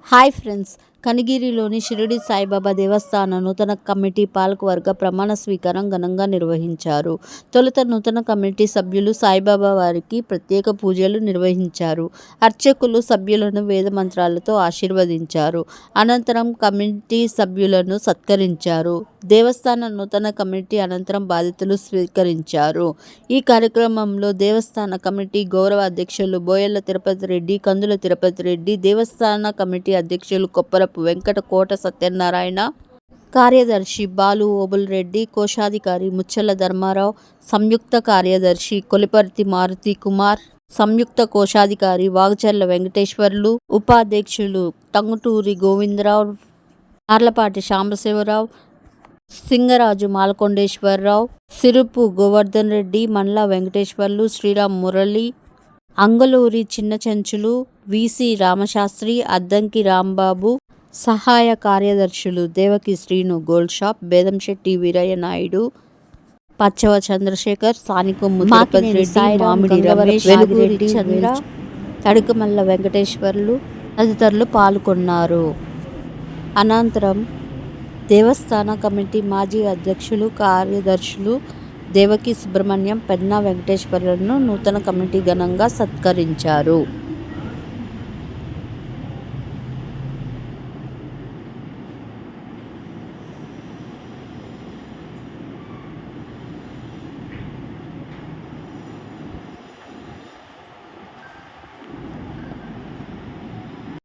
Hi friends, కనిగిరిలోని Shirdi Saibaba దేవస్థాన నూతన committee పాలకవర్గ ప్రమాణ స్వీకారం ఘనంగా నిర్వహించారు. తొలుత నూతన కమిటీ సభ్యులు సాయిబాబా వారికి ప్రత్యేక పూజలు నిర్వహించారు. అర్చకులు సభ్యులను వేద మంత్రాలతో ఆశీర్వదించారు. అనంతరం కమిటీ సభ్యులను సత్కరించారు. దేవస్థాన నూతన కమిటీ అనంతరం బాధ్యతలు స్వీకరించారు. ఈ కార్యక్రమంలో దేవస్థాన కమిటీ గౌరవ అధ్యక్షులు బోయల్ల తిరుపతి రెడ్డి, కందుల తిరుపతి రెడ్డి, దేవస్థాన కమిటీ అధ్యక్షులు కొప్పరపు వెంకట కోట సత్యనారాయణ, కార్యదర్శి బాలు ఓబుల్ రెడ్డి, కోశాధికారి ముచ్చల ధర్మారావు, సంయుక్త కార్యదర్శి కొలిపర్తి మారుతి కుమార్, సంయుక్త కోశాధికారి వాగచర్ల వెంకటేశ్వర్లు, ఉపాధ్యక్షులు టంగుటూరి గోవిందరావు, ఆర్లపాటి సాంబశివరావు, సింగరాజు మాలకొండేశ్వరరావు, సిరుపు గోవర్ధన్ రెడ్డి, మండల వెంకటేశ్వర్లు, శ్రీరామ్ మురళి, అంగలూరి చిన్న చెంచులు, విసి రామశాస్త్రి, అద్దంకి రాంబాబు, సహాయ కార్యదర్శులు దేవకి శ్రీను గోల్డ్ షాప్, బేదంశెట్టి వీరయ్య నాయుడు, పచ్చవ చంద్రశేఖర్, సానికొమ్ము తిరుపతి రెడ్డి, మామిడి రమేష్, వెలుగురెడ్డి చంద్ర, తడుకమల్ల వెంకటేశ్వర్లు తదితరులు పాల్గొన్నారు. అనంతరం దేవస్థాన కమిటీ మాజీ అధ్యక్షులు, కార్యదర్శులు దేవకి సుబ్రహ్మణ్యం, పెన్నా వెంకటేశ్వర్లను నూతన కమిటీ ఘనంగా సత్కరించారు.